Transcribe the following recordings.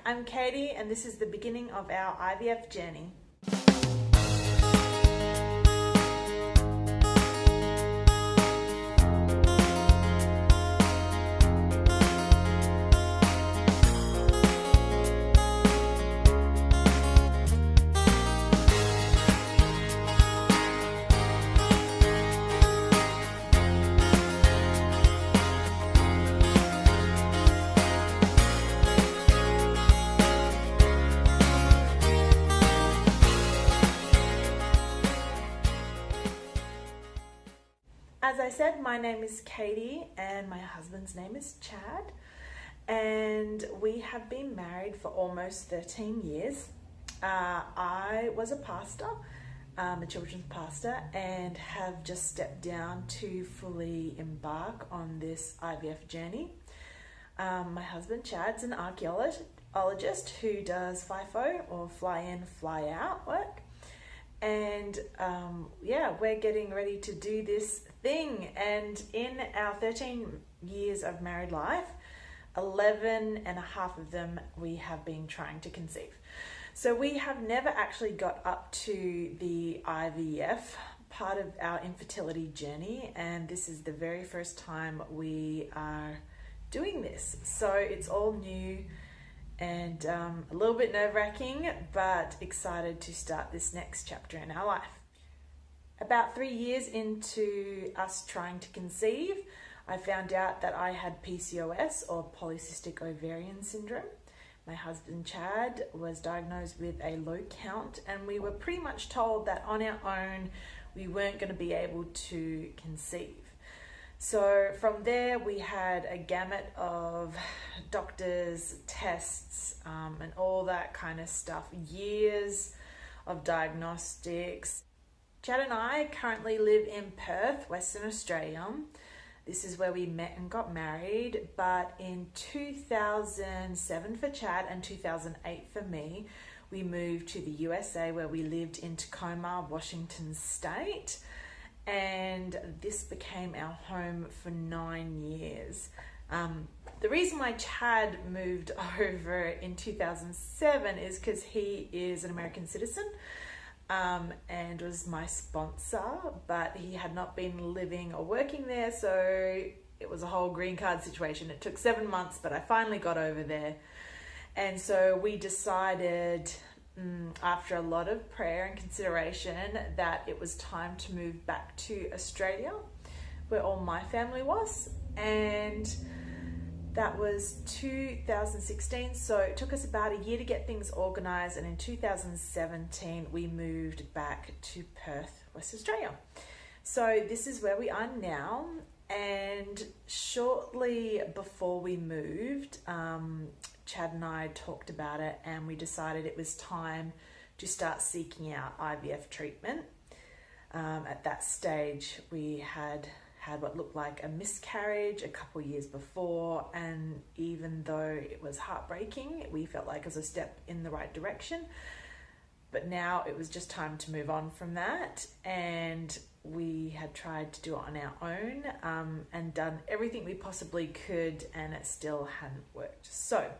I'm Katie and this is the beginning of our IVF journey. As I said, my name is Katie and my husband's name is Chad, and we have been married for almost 13 years. I was a pastor, a children's pastor, and have just stepped down to fully embark on this IVF journey. My husband Chad's an archaeologist who does FIFO, or fly in, fly out work. And we're getting ready to do this thing. And in our 13 years of married life, 11 and a half of them we have been trying to conceive. So we have never actually got up to the IVF part of our infertility journey, and this is the very first time we are doing this. So it's all new and a little bit nerve-wracking, but excited to start this next chapter in our life. About 3 years into us trying to conceive, I found out that I had PCOS, or polycystic ovarian syndrome. My husband Chad was diagnosed with a low count, and we were pretty much told that on our own we weren't going to be able to conceive. So from there we had a gamut of doctors, tests, and all that kind of stuff, years of diagnostics. Chad and I currently live in Perth, Western Australia. This is where we met and got married, but in 2007 for Chad and 2008 for me, we moved to the USA, where we lived in Tacoma, Washington State. And this became our home for 9 years. The reason why Chad moved over in 2007 is because he is an American citizen and was my sponsor, but he had not been living or working there, so it was a whole green card situation. It took 7 months, but I finally got over there. And so we decided, after a lot of prayer and consideration, that it was time to move back to Australia, where all my family was. And that was 2016, so it took us about a year to get things organised, and in 2017 we moved back to Perth, West Australia. So this is where we are now, and shortly before we moved, Chad and I talked about it, and we decided it was time to start seeking out IVF treatment. At that stage, we had what looked like a miscarriage a couple years before, and even though it was heartbreaking, we felt like it was a step in the right direction. But now it was just time to move on from that, and we had tried to do it on our own and done everything we possibly could, and it still hadn't worked. So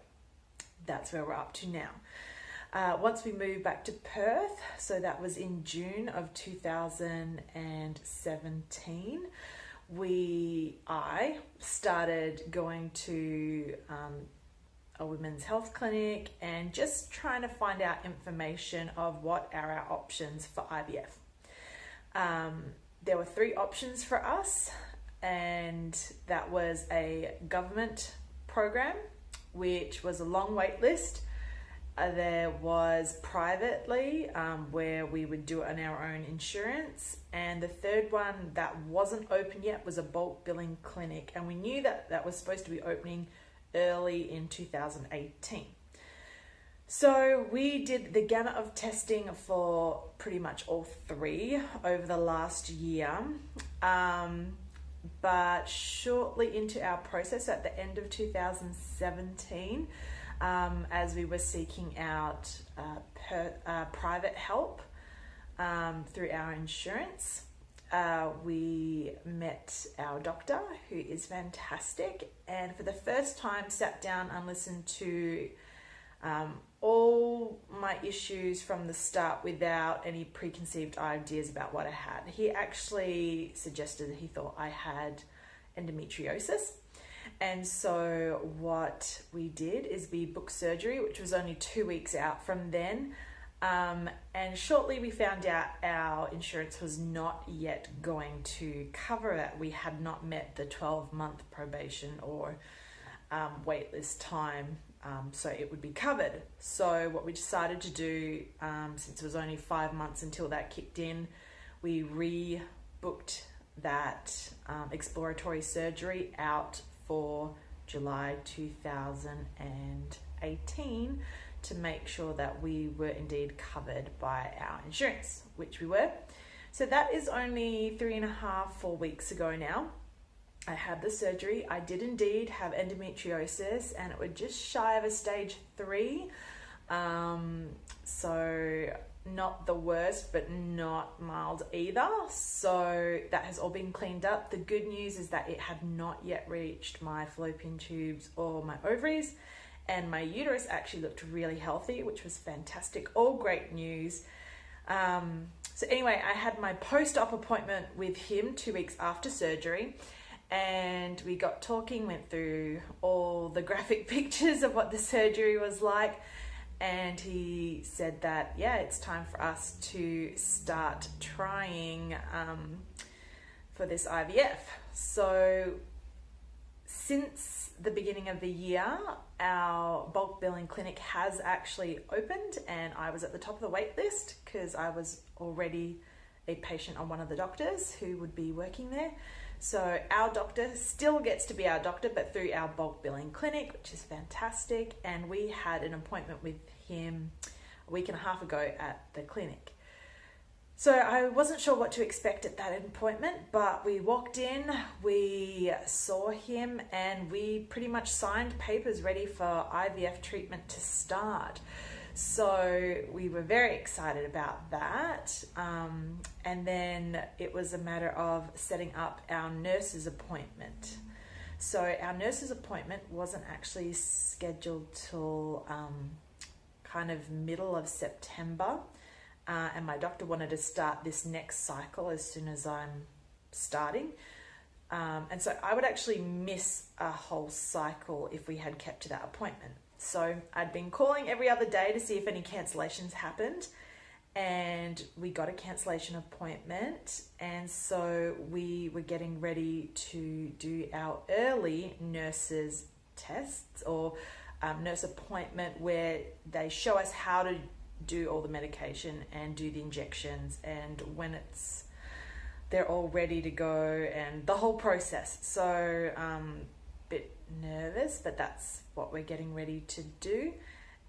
that's where we're up to now. Once we moved back to Perth, so that was in June of 2017, I started going to a women's health clinic and just trying to find out information of what are our options for IVF. There were 3 options for us, and that was a government program, which was a long wait list. There was privately, where we would do it on our own insurance. And the third one that wasn't open yet was a bulk billing clinic. And we knew that that was supposed to be opening early in 2018. So we did the gamut of testing for pretty much all 3 over the last year. But shortly into our process, at the end of 2017, as we were seeking out private help through our insurance, we met our doctor, who is fantastic, and for the first time sat down and listened to all my issues from the start without any preconceived ideas about what I had. He actually suggested that he thought I had endometriosis. And so what we did is we booked surgery, which was only 2 weeks out from then. And shortly we found out our insurance was not yet going to cover it. We had not met the 12-month probation or waitlist time, so it would be covered. So what we decided to do, since it was only 5 months until that kicked in, we rebooked that exploratory surgery out for July 2018 to make sure that we were indeed covered by our insurance, which we were. So that is only 3.5-4 weeks ago now. I had the surgery. I did indeed have endometriosis, and it was just shy of a stage 3. So not the worst, but not mild either. So that has all been cleaned up. The good news is that it had not yet reached my fallopian tubes or my ovaries, and my uterus actually looked really healthy, which was fantastic. All great news. So anyway, I had my post-op appointment with him 2 weeks after surgery, and we got talking, went through all the graphic pictures of what the surgery was like. And he said that, yeah, it's time for us to start trying for this IVF. So since the beginning of the year, our bulk billing clinic has actually opened, and I was at the top of the wait list because I was already a patient on one of the doctors who would be working there. So our doctor still gets to be our doctor, but through our bulk billing clinic, which is fantastic. And we had an appointment with him a week and a half ago at the clinic. So I wasn't sure what to expect at that appointment, but we walked in, we saw him, and we pretty much signed papers ready for IVF treatment to start. So we were very excited about that. And then it was a matter of setting up our nurse's appointment. So our nurse's appointment wasn't actually scheduled till kind of middle of September. And my doctor wanted to start this next cycle as soon as I'm starting. And so I would actually miss a whole cycle if we had kept to that appointment. So I'd been calling every other day to see if any cancellations happened, and we got a cancellation appointment. And so we were getting ready to do our early nurses tests or nurse appointment, where they show us how to do all the medication and do the injections, and when they're all ready to go and the whole process. So bit nervous, but that's what we're getting ready to do,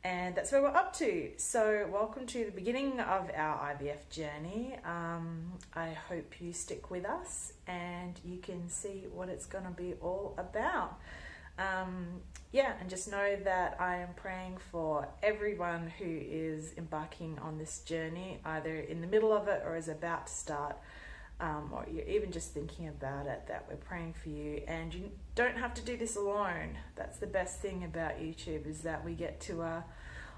and that's where we're up to. So welcome to the beginning of our IVF journey. I hope you stick with us and you can see what it's going to be all about. And just know that I am praying for everyone who is embarking on this journey, either in the middle of it or is about to start, or you're even just thinking about it, that we're praying for you. And you don't have to do this alone. That's the best thing about YouTube, is that we get to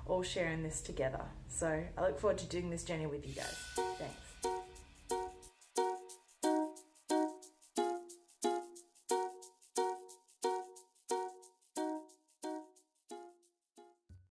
all share in this together. So I look forward to doing this journey with you guys. Thanks.